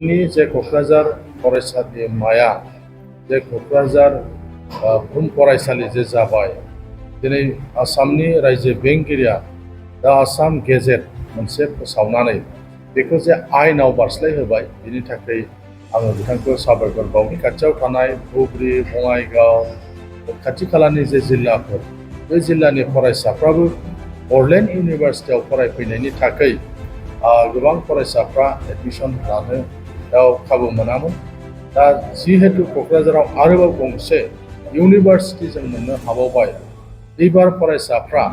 जे क'क्राझार फरायसालिमाया जे क'क्राझार बुहुम फरायसालि जे जाबाय दिनै आसामनि रायजो बेंगिरिया दा आसाम गेजेट मोनसे फोसावनानै बेखौ जे आयेनाव बारस्लायहोबाय बिनि थाखाय आङो बिथांखौ साबायखर बावो। खाथियाव थानाय धुबुरी बङाइगाव खाथि खालानि जे जिल्लाफोर बे जिल्लानि फरायसाफ्राबो बड'लेण्ड इउनिभारसिटियाव फरायफैनायनि थाखाय गोबां फरायसाफ्रा एडमिशन लानो खाबु मोनामोन। दा जिहेतु क'क्राझाराव आरोबाव गंसे इउनिभारसिटि जों मोननो हाबावबाय, एबार फरायसाफ्रा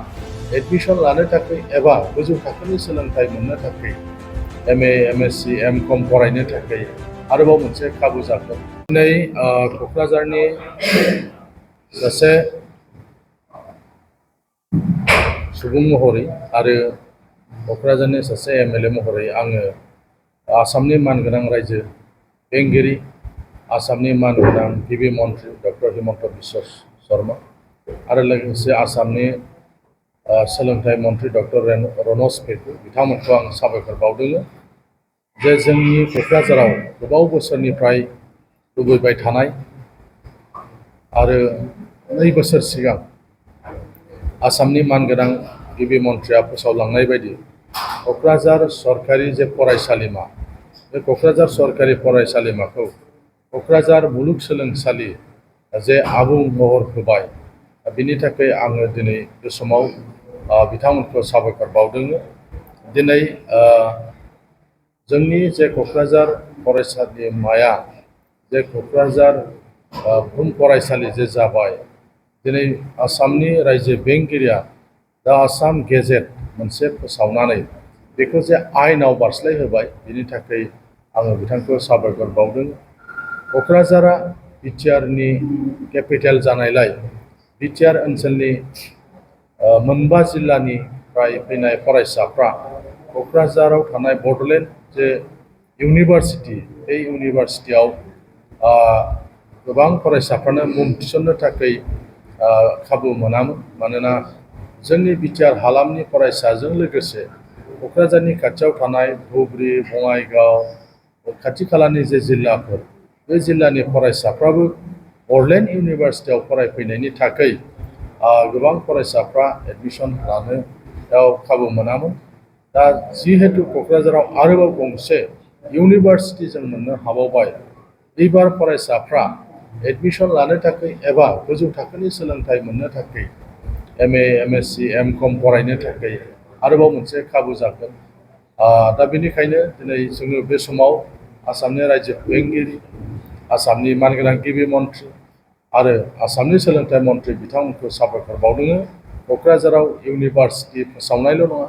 एडमिशन लानो थाखाय एबा गोजौ थाखोनि सोलोंथाइ मोननो थाखाय MA, MSc, MCom फरायनो थाखाय आरोबाव मोनसे खाबु जागोन। दिनै क'क्राझारनि सासे सुबुं महरै आरो क'क्राझारनि सासे MLA महरै आङो आसामनि मानगोनां रायजो बेंगिरि, आसामनि मानगोनां गिबि मन्थ्रि डक्टर हिमन्त बिश्व शर्मा आरो लोगोसे आसामनि सोलोंथाइ मन्थ्रि डक्टर रनज पेगु बिथांमोनखौ आं साबायखर बावदों जे जोंनि क'क्राझाराव गोबाव बोसोरनिफ्राय लुबैबाय थानाय आरो 2 बोसोर सिगां आसामनि मानगोनां गिबि मन्थ्रिया फोसावलांनाय बायदि क'क्राझार सरकारि जे फरायसालिमा, बे क'क्राझार सरकारि फरायसालिमाखौ क'क्राझार मुलुगसोलोंसालि जे आबुं महर होबाय, बिनि थाखाय आङो दिनै बे समाव बिथांमोनखौ साबायखर बावदों। दिनै जोंनि जे क'क्राझार फरायसालिमाया जे क'क्राझार बुहुम फरायसालि जे जाबाय दिनै आसामनि रायजो बेंगिरिया दा आसाम गेजेट मोनसे फोसावनानै बेखौ जे आयेनाव बारस्लायहोबाय बिनि थाखाय आङो बिथांखौ साबायखर बावदों। क'क्राझारा बिटिआरनि केपिटेल जानायलाय बिटिआर ओनसोलनि 9 जिल्लानिफ्राय फैनाय फरायसाफ्रा क'क्राझाराव थानाय बड'लेण्ड जे इउनिभारसिटि, बे इउनिभारसिटियाव गोबां फरायसाफ्रानो मुं थिसन्नो थाखाय खाबु मोनामोन। मानोना जोंनि बिटिआर हालामनि फरायसाजों लोगोसे क'क्राझारनि खाथियाव थानाय धुबुरी बङाइगाव खाथि खालानि जे जिल्लाफोर बे जिल्लानि फरायसाफ्राबो बड'लेण्ड इउनिभारसिटियाव फरायफैनायनि थाखाय गोबां फरायसाफ्रा एडमिशन लानो खाबु मोनामोन। दा जिहेतु क'क्राझाराव आरोबाव गंसे इउनिभारसिटि जों मोननो हाबावबाय, एबार फरायसाफ्रा एडमिशन लानो थाखाय एबा गोजौ थाखोनि सोलोंथाइ मोननो थाखाय MA, MSc, MCom फरायनो थाखाय आरोबाव मोनसे खाबु जागोन। दा बेनिखायनो दिनै जोङो बे समाव आसामनि रायजो बेंगिरि, आसामनि मानगोनां गिबि मन्थ्रि आरो आसामनि सोलोंथाइ मन्थ्रि बिथांमोनखौ साबायखर बावदों। क'क्राझाराव इउनिभारसिटि फोसावनायल' नङा,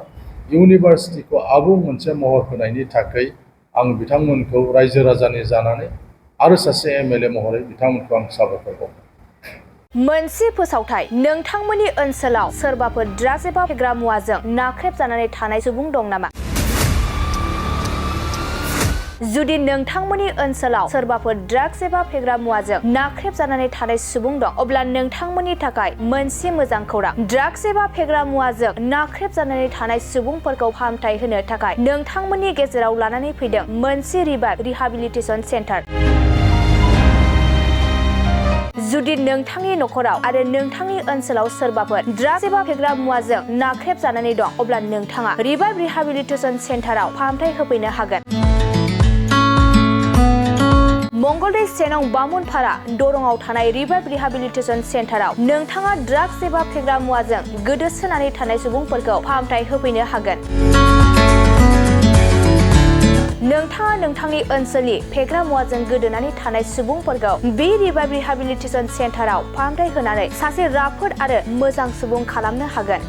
इउनिभारसिटिखौ आबुं मोनसे महर होनायनि थाखाय आं बिथांमोनखौ रायजो राजानि जानानै आरो सासे MLA महरै बिथांमोनखौ आं साबायखर बावदों। मोनसे फोसावथाय, नोंथांमोननि ओनसोलाव सोरबाफोर ड्राग्स एबा फेग्रा मुवाजों नाख्रेबजानानै थानाय सुबुं दं नामा? जुदि नोंथांमोननि ओनसोलाव सोरबाफोर ड्राग्स एबा फेग्रा मुवाजों नाख्रेबजानानै थानाय सुबुं दं, अब्ला नोंथांमोननि थाखाय मोनसे मोजां खौरां। ड्राग्स एबा फेग्रा मुवाजों नाख्रेबजानानै थानाय सुबुंफोरखौ फाहामथाय होनो थाखाय नोंथांमोननि गेजेराव लानानै फैदों मोनसे रिभाइभ रिहाबिलिटेसन सेन्टार। जुदि नोंथांनि नखराव आरो नोंथांनि ओनसोलाव सोरबाफोर ड्राग्स एबा फेग्रा मुवाजों नाख्रेबजानानै दं, अब्ला नोंथाङा रिभाइभ रिहाबिलिटेसन सेन्टाराव फाहामथाय होफैनो हागोन। मंगलदै 1 नं बामुनपारा दरंआव थानाय रिभाइभ रिहाबिलिटेसन सेन्टाराव नोंथाङा ड्राग्स एबा फेग्रा मुवाजों गोदोसोनानै थानाय सुबुंफोरखौ फाहामथाय होफैनो हागोन। नोंथाङा नोंथांनि ओनसोलनि फेग्रा मुवाजों गोदोनानै थानाय सुबुंफोरखौ बे रिभाइभ रिहाबिलिटेसन सेन्टाराव फाहामथाय होनानै सासे राफोद आरो मोजां सुबुं खालामनो हागोन।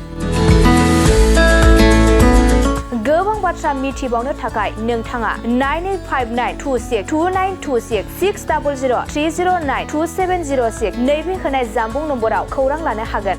गोबां बाथ्रा मिथिबावनो थाखाय नोंथाङा 9859262926 60030927006 नैबे होनाय जानबुं नम्बराव खौरां लानो हागोन।